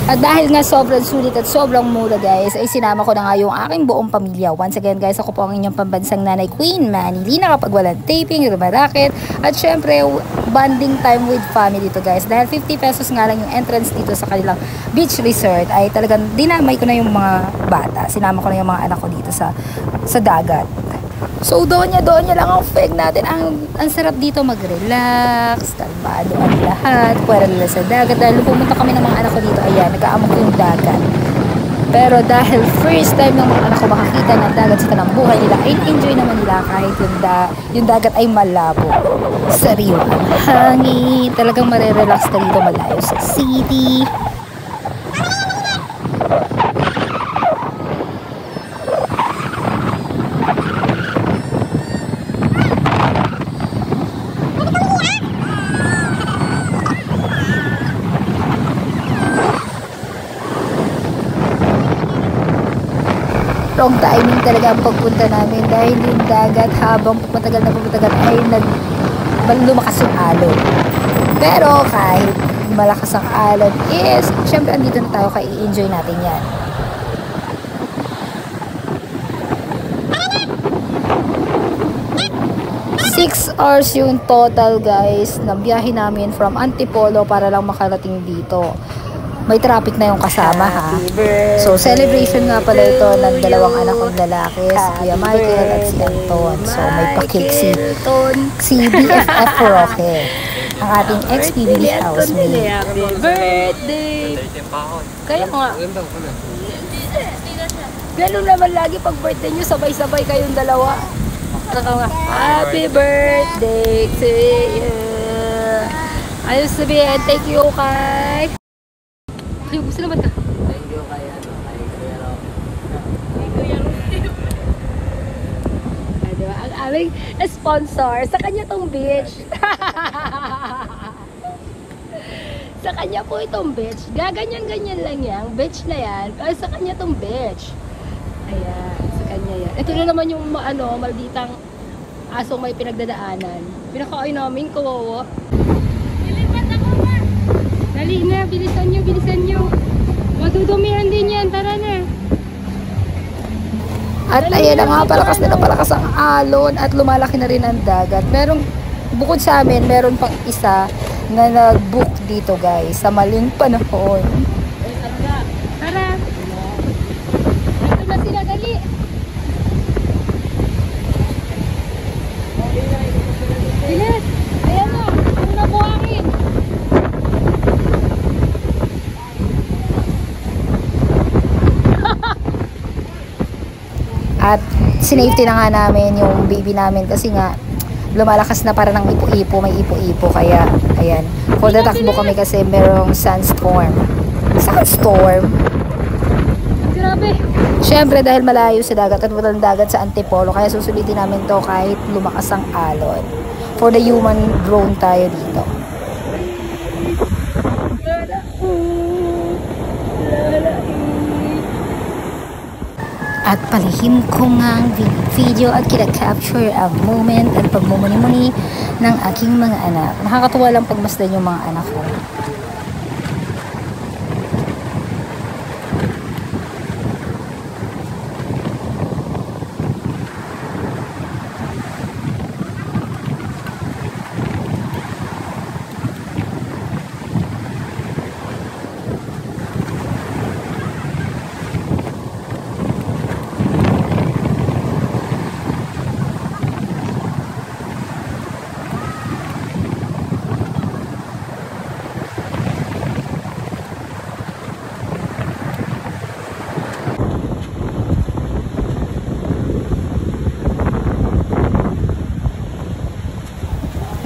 At dahil nga sobrang sulit at sobrang mura guys, ay sinama ko na nga yung aking buong pamilya. Once again guys, ako po ang inyong pambansang nanay Queen Manilina kapag walang taping, rumarakit. At syempre, bonding time with family to guys. Dahil 50 pesos nga lang yung entrance dito sa kanilang beach resort, ay talagang dinamay ko na yung mga bata. Sinama ko na yung mga anak ko dito sa dagat. So doon niya lang ang feg natin. Ang sarap dito mag-relax, kalmado ang lahat, pwera nila sa dagat. Dahil pumunta kami ng mga anak ko dito, ayan, nag-aamok yung dagat. Pero dahil first time ng mga anak ko makakita ng dagat sa tanang buhay nila, ay enjoy naman nila kahit yung dagat ay malabo. Sariwa ang hangin, talagang marerelax ka dito malayo sa city. Wrong timing talaga ang pagpunta namin dahil yung dagat habang pumatagal ay lumakas yung alon. Pero kahit malakas ang alon is, syempre andito na tayo kaya i-enjoy natin yan. Six hours yung total guys na biyahe namin from Antipolo para lang makarating dito. May traffic na yung kasama ha. So celebration nga pala ito ng dalawang anak kong lalaki, si Kuya Michael at si Anton. So may pakik si BFF Roque, ang ating ex-PBB housemate. Happy birthday! Kaya nga. Ganun naman lagi pag birthday nyo, sabay-sabay kayong dalawa. Happy birthday to you. Ayos sabihin, thank you kay... Ay, gusto naman ka? Thank you kay Kuya Ro. Diba? Ang aming sponsor, sa kanya tong beach. Sa kanya po itong beach. Gaganyan-ganyan lang yan. Beach na yan. Pero sa kanya tong beach. Ayan, sa kanya yan. Ito na naman yung malditang asong may pinagdadaanan. Pinakain namin, kawawa. Dali na, bilisan nyo. Madudumihan din yan, tara na. At ayan na nga, palakas ang alon at lumalaki na rin ang dagat. Merong, bukod sa amin, meron pang isa na nag-book dito guys, sa maling panahon. Tara. Ito na sila, dali. Bilis, ayan na, ang nabuhangin. At sinafety na nga namin yung baby namin kasi nga lumalakas na para ng ipo-ipo, may ipo-ipo kaya ayan. For the takbo kami kasi merong sandstorm. Grabe. Syempre dahil malayo sa dagat at walang dagat sa Antipolo kaya susulitin namin to kahit lumakas ang alon. For the human drone tayo dito. At palihim ko nga ang video at kina-capture ang moment at pagmumuni-muni ng aking mga anak. Nakakatuwa lang pagmasdan yung mga anak ko.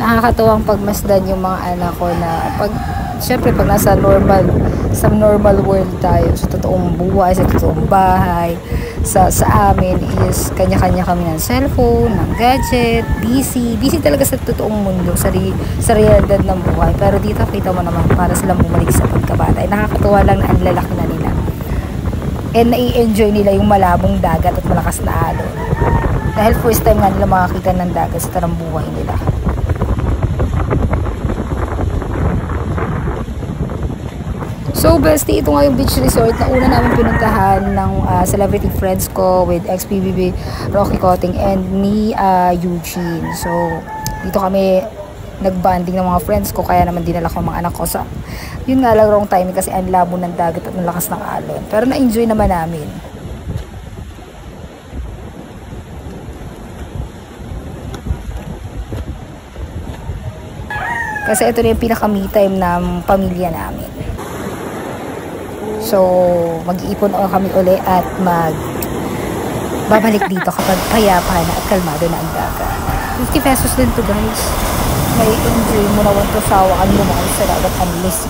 Nakakatuwang pagmasdan yung mga anak ko na syempre pag nasa normal world tayo, sa totoong buhay, sa totoong bahay, sa amin is kanya-kanya kami ng cellphone, ng gadget, busy talaga sa totoong mundo, sa realidad ng buhay. Pero dito kita mo naman para silang bumalik sa pagkabata. Nakakatuwa lang na ang lalaki na nila. And nai-enjoy nila yung malabong dagat at malakas na alon. Dahil first time nga nila makakita ng dagat sa tanang buhay nila. So bestie, ito nga yung beach resort na una namin pinuntahan ng celebrity friends ko with ex-PBB Rocky Coting and ni Eugene. So dito kami nagbanding ng mga friends ko, kaya naman dinala ko mga anak ko sa yun nga lang wrong timing kasi ang labo ng dagat at ang lakas ng alon. Pero na-enjoy naman namin. Kasi ito na yung pinaka-me time ng pamilya namin. So, mag-iipon kami uli at babalik dito kapag payapa na at kalmado na ang dagat. 50 pesos din to guys. May enjoy mo na to sawakan mo mga sa dagat ang lisi.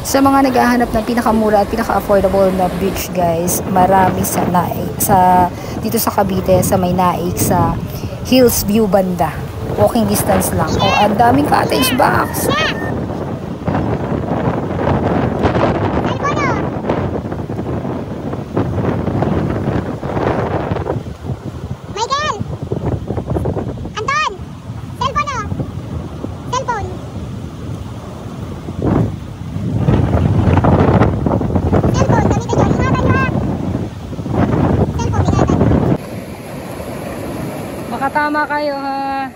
Sa mga naghahanap ng pinakamura at pinaka-affordable na beach guys, marami sa dito sa Cavite, sa may Naik, sa Hills View banda. Walking distance lang. O, ang daming cottage box. Makatama kayo ha.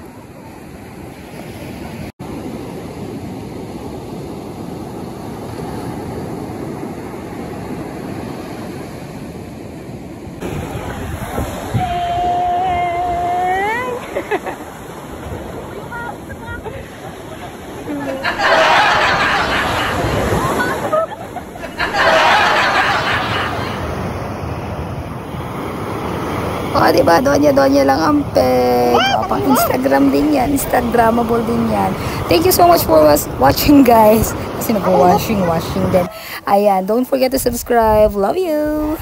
O, diba? Donya lang ang peg. O, pang Instagram din yan. Instagramable din yan. Thank you so much for watching, guys. Kasi nag-washing din. Ayan, don't forget to subscribe. Love you!